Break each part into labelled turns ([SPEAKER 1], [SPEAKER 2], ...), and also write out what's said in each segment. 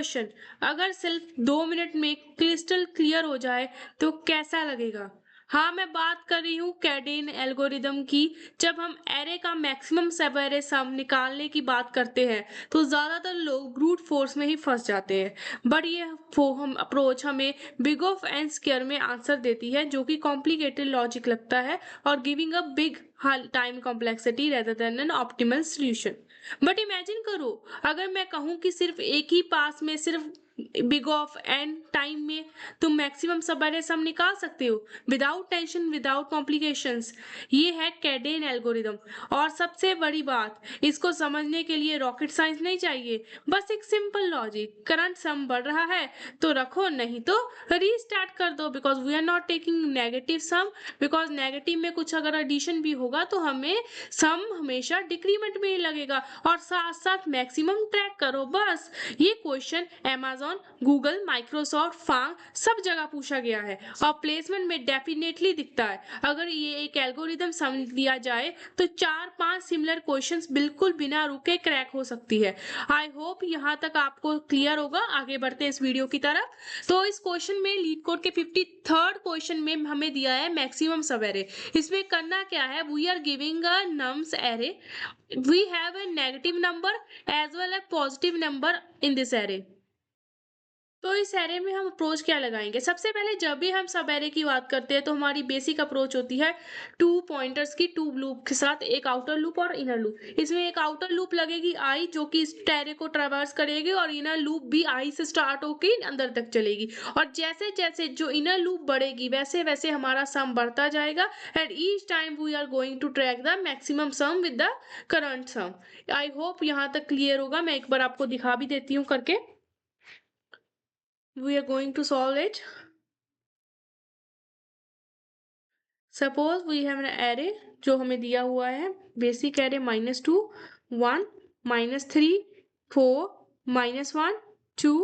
[SPEAKER 1] Question, अगर सिर्फ 2 minute में क्रिस्टल क्लियर हो जाए तो कैसा लगेगा? हाँ, मैं बात कर रही हूँ कैडेन एल्गोरिदम की। जब हम एरे का मैक्सिमम सब एरे सम निकालने की बात करते हैं तो ज्यादातर लोग ब्रूट फोर्स में ही फंस जाते हैं, बट ये हम अप्रोच हमें बिग ऑफ एन स्क्वायर में आंसर देती है, जो कि कॉम्प्लिकेटेड लॉजिक लगता है और giving a big time complexity rather than an optimal solution. But imagine करो, अगर मैं कहूं कि सिर्फ एक ही पास में सिर्फ बिग ऑफ एन टाइम में तुम मैक्सिमम सब एरे सम निकाल सकते हो विदाउट टेंशन, विदाउट कॉम्प्लिकेशंस। ये है कैडेन एल्गोरिदम। और सबसे बड़ी बात, इसको समझने के लिए रॉकेट साइंस नहीं चाहिए, बस एक सिंपल लॉजिक। करंट सम बढ़ रहा है तो रखो, नहीं तो रीस्टार्ट कर दो, because we are not taking negative sum. Because negative में कुछ अगर एडिशन भी होगा तो हमें सम हमेशा डिक्रीमेंट में ही लगेगा। और साथ साथ मैक्सिमम ट्रैक करो बस। ये क्वेश्चन अमेज़न, गूगल, माइक्रोसॉफ्ट, फांग सब जगह पूछा गया है और प्लेसमेंट में डेफिनेटली दिखता है। अगर ये एक एल्गोरिदम समझ लिया जाए तो 4-5 सिमिलर क्वेश्चंस बिल्कुल बिना रुके क्रैक हो सकती है। आई होप यहाँ तक आपको क्लियर होगा। आगे बढ़ते हैं इस वीडियो की तरफ। तो इस क्वेश्चन में लीड कोड के 53rd क्वेश्चन में हमें दिया है मैक्सिमम सब एरे। इसमें करना क्या है, we are giving a nums array, we have a negative number as well as positive number in this array। तो इस एरे में हम अप्रोच क्या लगाएंगे? सबसे पहले जब भी हम सब एरे की बात करते हैं तो हमारी बेसिक अप्रोच होती है 2 पॉइंटर्स की, 2 लूप के साथ, एक आउटर लूप और इनर लूप। इसमें एक आउटर लूप लगेगी आई, जो कि इस एरे को ट्रैवर्स करेगी, और इनर लूप भी आई से स्टार्ट होकर अंदर तक चलेगी। और जैसे जैसे जो इनर लूप बढ़ेगी वैसे वैसे हमारा सम बढ़ता जाएगा, and each time we are going to track the maximum sum with the current sum. I hope यहाँ तक क्लियर होगा। मैं एक बार आपको दिखा भी देती हूँ करके। We are going to solve it. Suppose we have an array जो हमें दिया हुआ है, basic array -2, 1, -3, 4, -1, 2,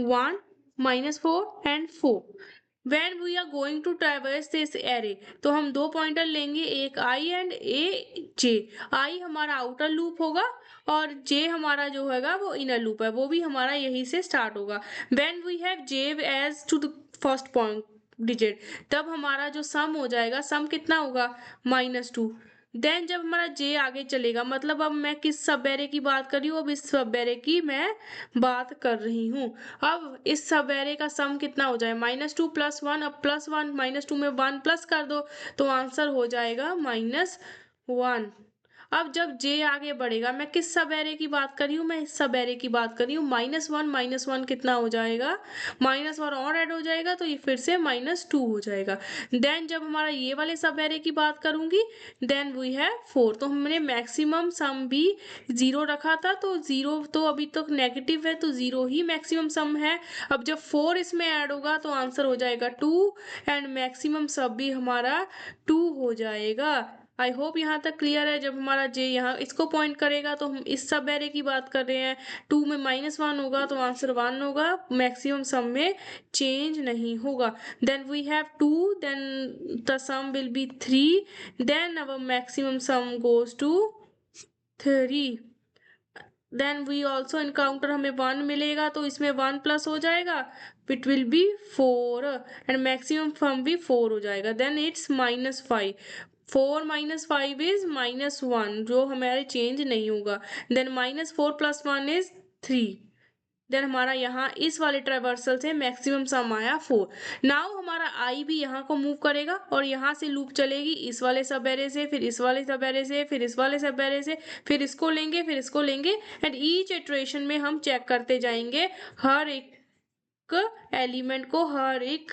[SPEAKER 1] 1, -4 and 4। When we are going to traverse this array तो हम 2 पॉइंटर लेंगे, एक i and A j। i हमारा आउटर लूप होगा और j हमारा जो होगा वो इनर लूप है, वो भी हमारा यही से स्टार्ट होगा। When we have j as to the first point digit, तब हमारा जो सम हो जाएगा, सम कितना होगा, -2। देन जब हमारा जे आगे चलेगा, मतलब अब मैं किस सब एरे की बात कर रही हूँ, अब इस सब एरे की मैं बात कर रही हूँ। अब इस सब एरे का सम कितना हो जाए, -2 + 1। अब +1 -2 में 1 प्लस कर दो तो आंसर हो जाएगा -1। अब जब जे आगे बढ़ेगा, मैं किस सब एरे की बात कर रही हूँ, मैं इस सब एरे की बात कर रही हूँ। -1 -1 कितना हो जाएगा, माइनस और ऐड हो जाएगा तो ये फिर से -2 हो जाएगा। देन जब हमारा ये वाले सब एरे की बात करूंगी, देन वी है 4। तो हमने मैक्सिमम सम भी 0 रखा था, तो 0 तो अभी तक नेगेटिव है, तो 0 ही मैक्सिमम सम है। अब जब 4 इसमें ऐड होगा तो आंसर हो जाएगा 2, एंड मैक्सिमम सब भी हमारा 2 हो जाएगा। आई होप यहाँ तक क्लियर है। जब हमारा जे यहाँ इसको पॉइंट करेगा तो हम इस सब एरे की बात कर रहे हैं। 2 में -1 होगा तो आंसर 1 होगा, मैक्सिमम सम में चेंज नहीं होगा। Then we have 2, then the sum will be 3, then our maximum sum goes to 3। Then we also encounter, हमें 1 मिलेगा तो इसमें 1 प्लस हो जाएगा, it will be 4, and maximum sum भी 4 हो जाएगा। Then it's -5। 4 - 5 इज -1, जो हमारे चेंज नहीं होगा। Then -4 + 1 is 3। देन हमारा यहाँ इस वाले ट्रावर्सल से मैक्सिमम सम आया 4। नाउ हमारा आई भी यहाँ को मूव करेगा और यहाँ से लूप चलेगी इस वाले सब एरे से, फिर इस वाले सब एरे से, फिर इस वाले सब एरे से, फिर इसको लेंगे, फिर इसको लेंगे, एंड ईच इटरेशन में हम चेक करते जाएंगे हर एक एलिमेंट को, हर एक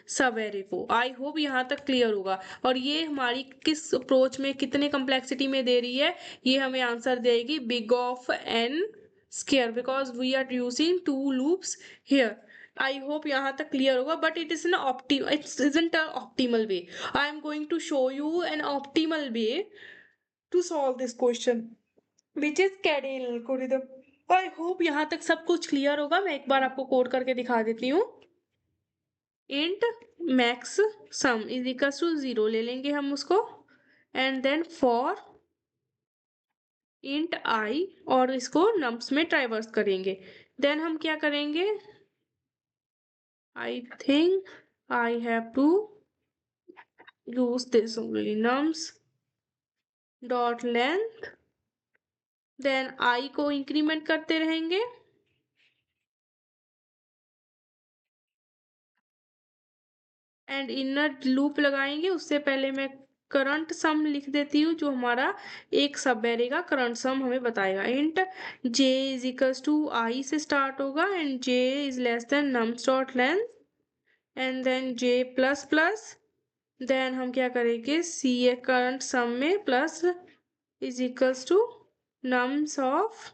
[SPEAKER 1] सब एरे को। आई होप यहाँ तक क्लियर होगा। और ये हमारी किस अप्रोच में कितने कम्प्लेक्सिटी में दे रही है, ये हमें आंसर देगी big of n square, because we are using 2 loops here. I hope यहाँ तक क्लियर होगा, but it is it isn't a optimal way. I am going to show you an optimal way to solve this question which is Kadane algorithm. I hope यहाँ तक सब कुछ clear होगा। मैं एक बार आपको कोड करके दिखा देती हूँ। Int max sum is equal to 0 ले लेंगे हम उसको, and then for int I, और इसको नम्स में ट्राइवर्स करेंगे। देन हम क्या करेंगे, I think I have to use this only, nums dot length, then I को इंक्रीमेंट करते रहेंगे, एंड इनर लूप लगाएंगे। उससे पहले मैं करंट सम लिख देती हूँ, जो हमारा एक सब एरे का करंट सम हमें बताएगा। Int j is equals to I से स्टार्ट होगा and j is less than nums dot length and then j plus plus, then हम क्या करेंगे, सी ए करंट सम में plus is equals to nums of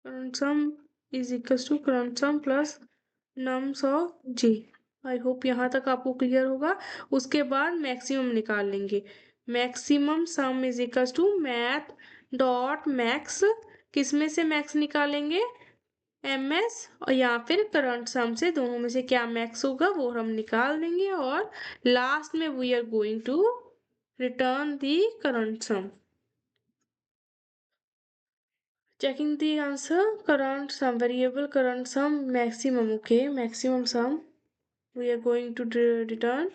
[SPEAKER 1] current sum is equals to current sum plus nums of j। I hope यहाँ तक आपको clear होगा। उसके बाद मैक्सिमम निकाल लेंगे। Maximum sum is equals to math dot max, किस में से मैक्स निकालेंगे, एम एस और या फिर करंट सम से, दोनों में से क्या मैक्स होगा वो हम निकाल देंगे। और लास्ट में we are going to return the current sum. Checking the answer, current sum, variable current sum, maximum, okay, maximum sum we are going to return.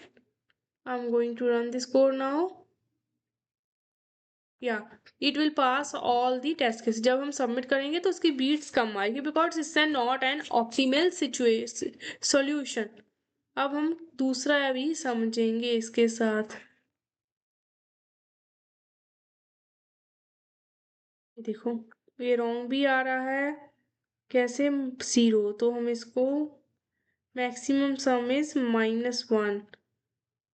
[SPEAKER 1] I'm going to run this code now. Yeah, it will pass all the test cases. जब हम submit करेंगे तो उसकी beats कम आएगी, because it's not an optimal situation solution. अब हम दूसरा अभी समझेंगे इसके साथ। देखो ये रॉन्ग भी आ रहा है, कैसे, 0, तो हम इसको maximum sum is -1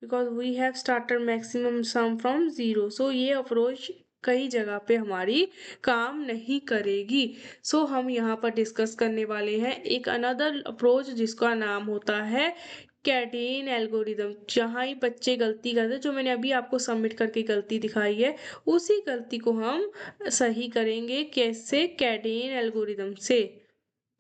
[SPEAKER 1] because we have started maximum sum from 0। So ये अप्रोच कई जगह पे हमारी काम नहीं करेगी। सो हम यहाँ पर डिस्कस करने वाले हैं एक अनदर अप्रोच जिसका नाम होता है कैडेन एल्गोरिदम। जहाँ ही बच्चे गलती करते हैं, जो मैंने अभी आपको सबमिट करके गलती दिखाई है, उसी गलती को हम सही करेंगे। कैसे, कैडेन एल्गोरिदम से,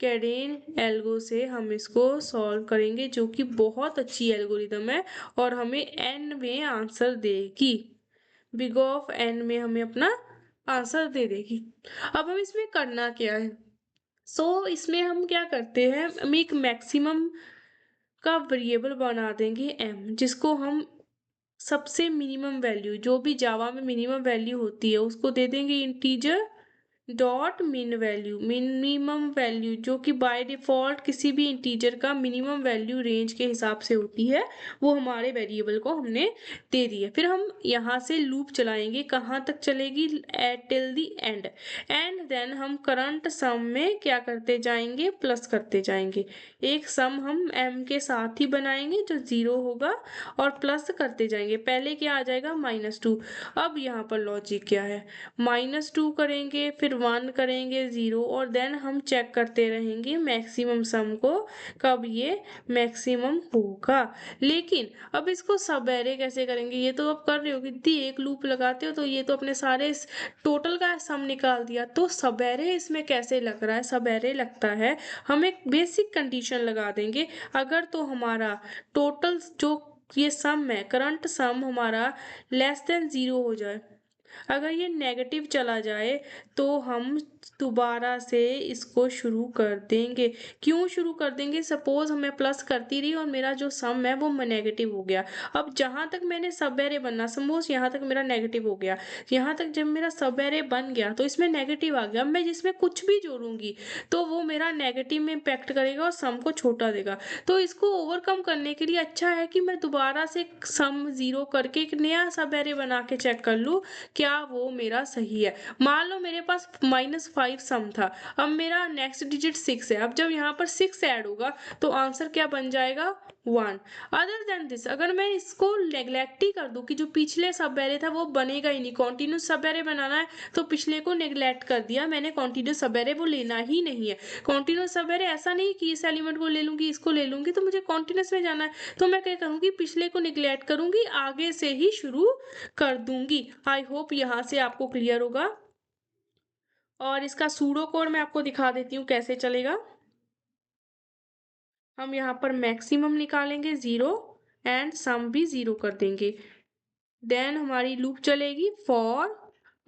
[SPEAKER 1] कैडेन एल्गो से हम इसको सॉल्व करेंगे, जो कि बहुत अच्छी एल्गोरिदम है और हमें एन में आंसर देगी। बिग ऑफ एन में हमें अपना आंसर दे देगी। अब हम इसमें करना क्या है, इसमें हम क्या करते हैं, हम एक मैक्सिमम का वेरिएबल बना देंगे एम, जिसको हम सबसे मिनिमम वैल्यू, जो भी जावा में मिनिमम वैल्यू होती है, उसको दे देंगे इंटीजर डॉट मिन वैल्यू, मिनिमम वैल्यू जो कि बाय डिफॉल्ट किसी भी इंटीजर का मिनिमम वैल्यू रेंज के हिसाब से होती है, वो हमारे वेरिएबल को हमने दे दी है। फिर हम यहाँ से लूप चलाएंगे, कहाँ तक चलेगी, at till the end, and then हम करंट सम में क्या करते जाएंगे, प्लस करते जाएंगे। एक सम हम एम के साथ ही बनाएंगे जो 0 होगा और प्लस करते जाएंगे। पहले क्या आ जाएगा, -2। अब यहाँ पर लॉजिक क्या है, -2 करेंगे, फिर 1 करेंगे, 0, और देन हम चेक करते रहेंगे मैक्सिमम सम को, कब ये मैक्सिमम होगा। लेकिन अब इसको सब एरे कैसे करेंगे, ये तो अब कर रहे हो कि एक लूप लगाते हो तो ये तो अपने सारे टोटल का सम निकाल दिया। तो सब एरे इसमें कैसे लग रहा है, सब एरे लगता है, हम एक बेसिक कंडीशन लगा देंगे। अगर तो हमारा टोटल जो ये सम है, करंट सम हमारा लेस देन 0 हो जाए, अगर ये नेगेटिव चला जाए तो हम दोबारा से इसको शुरू कर देंगे। क्यों शुरू कर देंगे, सपोज मैं प्लस करती रही और मेरा जो सम है वो नेगेटिव हो गया। अब जहाँ तक मैंने सब एरे बनना, सपोज यहाँ तक मेरा नेगेटिव हो गया, यहाँ तक जब मेरा सब एरे बन गया तो इसमें नेगेटिव आ गया, मैं जिसमें कुछ भी जोड़ूंगी तो वो मेरा नेगेटिव में इम्पैक्ट करेगा और सम को छोटा देगा। तो इसको ओवरकम करने के लिए अच्छा है कि मैं दोबारा से सम 0 करके एक नया सब एरे बना के चेक कर लूँ क्या वो मेरा सही है। मान लो मेरे पास -5 सम था, अब मेरा नेक्स्ट डिजिट 6 है। अब जब यहाँ पर 6 ऐड होगा तो आंसर क्या बन जाएगा, 1। अदर देन दिस, अगर मैं इसको नेग्लेक्ट ही कर दूं कि जो पिछले सब एरे था वो बनेगा ही नहीं, कॉन्टिन्यूस सब एरे बनाना है, तो पिछले को नेग्लेक्ट कर दिया मैंने, कॉन्टिन्यूस सब एरे वो लेना ही नहीं है। कॉन्टिन्यूस सब एरे ऐसा नहीं कि इस एलिमेंट को ले लूंगी, इसको ले लूंगी, तो मुझे कॉन्टिन्यूस में जाना है, तो मैं क्या करूंगी, पिछले को निग्लेक्ट करूंगी, आगे से ही शुरू कर दूंगी। आई होप यहाँ से आपको क्लियर होगा। और इसका सूडो कोड मैं आपको दिखा देती हूँ कैसे चलेगा। हम यहाँ पर मैक्सिमम निकालेंगे 0 एंड सम भी 0 कर देंगे। देन हमारी लूप चलेगी for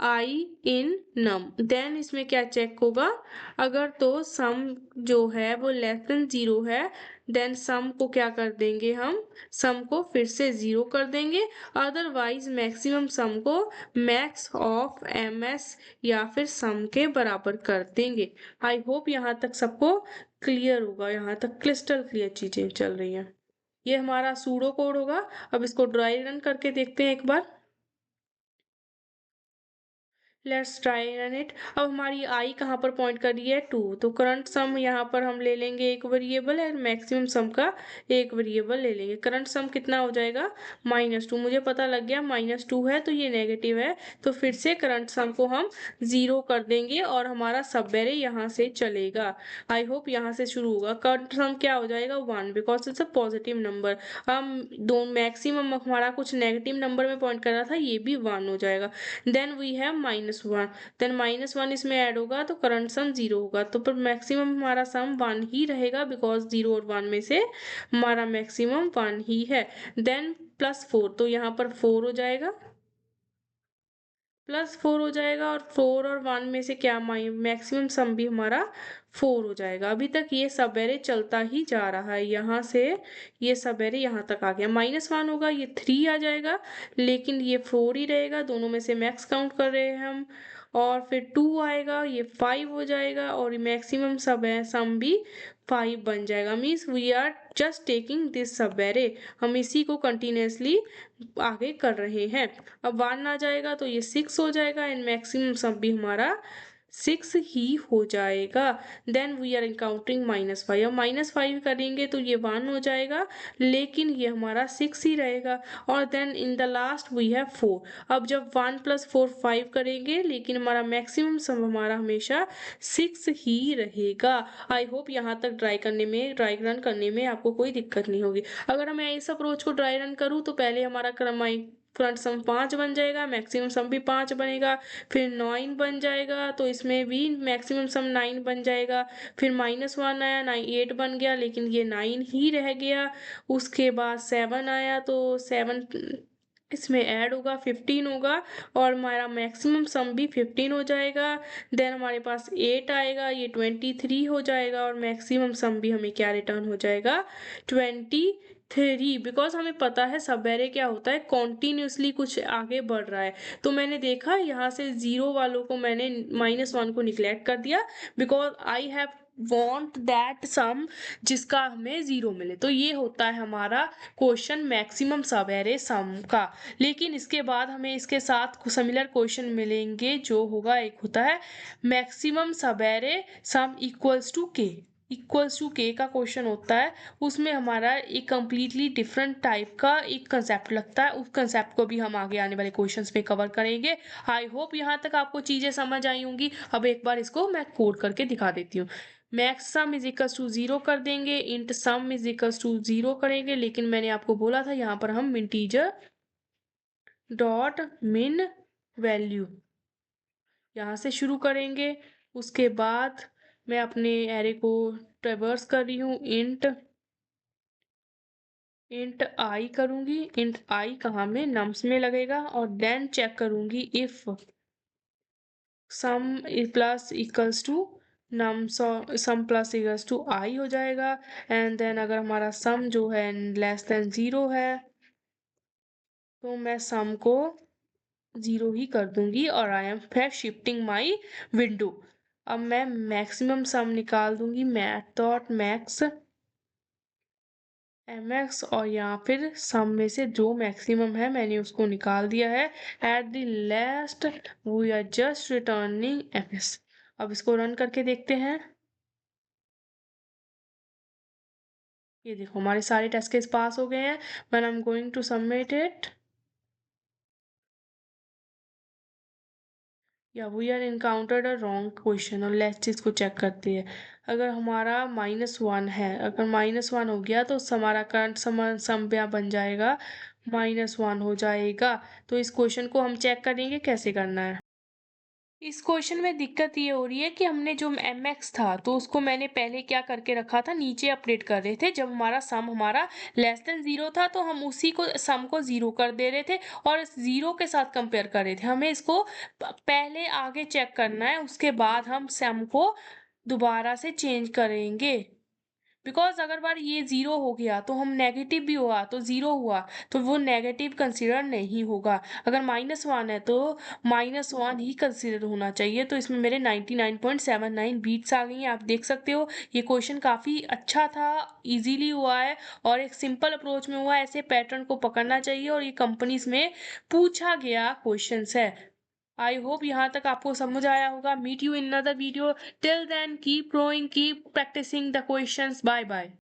[SPEAKER 1] I in num. Then इसमें क्या चेक होगा, अगर तो सम जो है वो लेस देन 0 है, देन सम को क्या कर देंगे हम, सम को फिर से 0 कर देंगे। अदरवाइज मैक्सिमम सम को मैक्स ऑफ एम एस या फिर सम के बराबर कर देंगे। आई होप यहाँ तक सबको क्लियर होगा, यहाँ तक क्रिस्टल क्लियर चीजें चल रही हैं। ये हमारा सूडो कोड होगा। अब इसको ड्राई रन करके देखते हैं एक बार। Let's try run it. अब हमारी आई कहाँ पर पॉइंट कर रही है, 2, तो करंट सम यहाँ पर हम ले लेंगे एक वेरिएबल है, मैक्सिमम सम का एक वेरिएबल ले लेंगे। करंट सम कितना हो जाएगा, -2। मुझे पता लग गया -2 है तो ये नेगेटिव है, तो फिर से करंट सम को हम 0 कर देंगे और हमारा सब एरे यहाँ से चलेगा। आई होप यहाँ से शुरू होगा। करंट सम क्या हो जाएगा, 1, because it's a positive number. हम दो मैक्सिमम हमारा कुछ नेगेटिव नंबर में पॉइंट कर रहा था, ये भी 1 हो जाएगा। देन वी हैव -1, देन -1 इसमें ऐड होगा तो करंट सम 0 होगा, तो पर मैक्सिमम हमारा सम 1 ही रहेगा, बिकॉज 0 और 1 में से हमारा मैक्सिमम 1 ही है। देन +4, तो यहाँ पर 4 हो जाएगा, +4 हो जाएगा, और 4 और 1 में से क्या मैक्सिमम सम भी हमारा 4 हो जाएगा। अभी तक ये सब एरे चलता ही जा रहा है, यहाँ से ये सब एरे यहाँ तक आ गया। -1 होगा, ये 3 आ जाएगा, लेकिन ये 4 ही रहेगा, दोनों में से मैक्स काउंट कर रहे हैं हम। और फिर 2 आएगा, ये 5 हो जाएगा, और मैक्सिमम सब है सम भी 5 बन जाएगा। Means we are just taking this subarray, हम इसी को कंटिन्यूसली आगे कर रहे हैं। अब 1 आ जाएगा तो ये 6 हो जाएगा, एंड मैक्सिमम सम भी हमारा 6 ही हो जाएगा। देन वी आर इनकाउंटिंग -5, अब -5 करेंगे तो ये 1 हो जाएगा, लेकिन ये हमारा 6 ही रहेगा। और then in the last we have 4। अब जब 1 + 4 5 करेंगे, लेकिन हमारा मैक्सिमम सम हमारा हमेशा 6 ही रहेगा। आई होप यहाँ तक ड्राई रन करने में आपको कोई दिक्कत नहीं होगी। अगर मैं इस अप्रोच को ड्राई रन करूँ तो पहले हमारा करंट सम 5 बन जाएगा, मैक्सिमम सम भी 5 बनेगा, फिर 9 बन जाएगा, तो इसमें भी मैक्सिमम सम 9 बन जाएगा। फिर -1 आया, 8 बन गया, लेकिन ये 9 ही रह गया। उसके बाद 7 आया, तो 7 इसमें ऐड होगा, 15 होगा, और हमारा मैक्सिमम सम भी 15 हो जाएगा। देन हमारे पास 8 आएगा, ये 23 हो जाएगा, और मैक्सिमम सम भी हमें क्या रिटर्न हो जाएगा, 23। बिकॉज हमें पता है सब एरे क्या होता है, कॉन्टिन्यूसली कुछ आगे बढ़ रहा है। तो मैंने देखा यहाँ से 0 वालों को मैंने -1 को निग्लेक्ट कर दिया, because I have want that sum जिसका हमें 0 मिले। तो ये होता है हमारा question maximum subarray sum का। लेकिन इसके बाद हमें इसके साथ सिमिलर क्वेश्चन मिलेंगे, जो होगा एक होता है maximum subarray some equals to के का क्वेश्चन होता है। उसमें हमारा एक कंप्लीटली डिफरेंट टाइप का एक कंसेप्ट लगता है, उस कंसेप्ट को भी हम आगे आने वाले क्वेश्चंस में कवर करेंगे। आई होप यहाँ तक आपको चीजें समझ आई होंगी। अब एक बार इसको मैं कोड करके दिखा देती हूँ। Max sum is equals to 0 कर देंगे, int sum is equals to 0 करेंगे, लेकिन मैंने आपको बोला था यहाँ पर हम इंटीजर डॉट मिन वैल्यू यहाँ से शुरू करेंगे। उसके बाद मैं अपने एरे को ट्रेवर्स कर रही हूँ, इंट आई करूंगी, इंट आई कहाँ में, नम्स में लगेगा, और देन चेक करूंगी if sum plus equals to num sum plus equals to I हो जाएगा। एंड देन अगर हमारा सम जो है लेस देन 0 है, तो मैं सम को 0 ही कर दूंगी, और आई एम फिर शिफ्टिंग माई विंडो। अब मैं मैक्सिमम सम निकाल दूंगी, मैथ डॉट मैक्स mx, और यहाँ फिर सम में से जो मैक्सिमम है मैंने उसको निकाल दिया है। At the last we are just returning ms। अब इसको रन करके देखते हैं। ये देखो हमारे सारे टेस्ट केस पास हो गए हैं। When I am going to submit it, या we are encountered a wrong question, और लेट्स इसको चेक करते हैं। अगर हमारा -1 है, अगर -1 हो गया तो हमारा करंट सम बन जाएगा, -1 हो जाएगा। तो इस क्वेश्चन को हम चेक करेंगे कैसे करना है। इस क्वेश्चन में दिक्कत ये हो रही है कि हमने जो mx था तो उसको मैंने पहले क्या करके रखा था, नीचे अपडेट कर रहे थे। जब हमारा सम हमारा लेस देन 0 था तो हम उसी को सम को 0 कर दे रहे थे और 0 के साथ कंपेयर कर रहे थे। हमें इसको पहले आगे चेक करना है, उसके बाद हम सम को दोबारा से चेंज करेंगे। बिकॉज़ अगर बार ये 0 हो गया तो हम नेगेटिव भी हुआ तो 0 हुआ तो वो नेगेटिव कंसीडर नहीं होगा। अगर -1 है तो -1 ही कंसीडर होना चाहिए। तो इसमें मेरे 99.79 बीट्स आ गई हैं। आप देख सकते हो ये क्वेश्चन काफ़ी अच्छा था, ईज़िली हुआ है और एक सिंपल अप्रोच में हुआ है। ऐसे पैटर्न को पकड़ना चाहिए और ये कंपनीज़ में पूछा गया क्वेश्चंस है। आई होप यहाँ तक आपको समझ आया होगा। Meet you in another video. Till then keep growing, keep practicing the questions. Bye bye.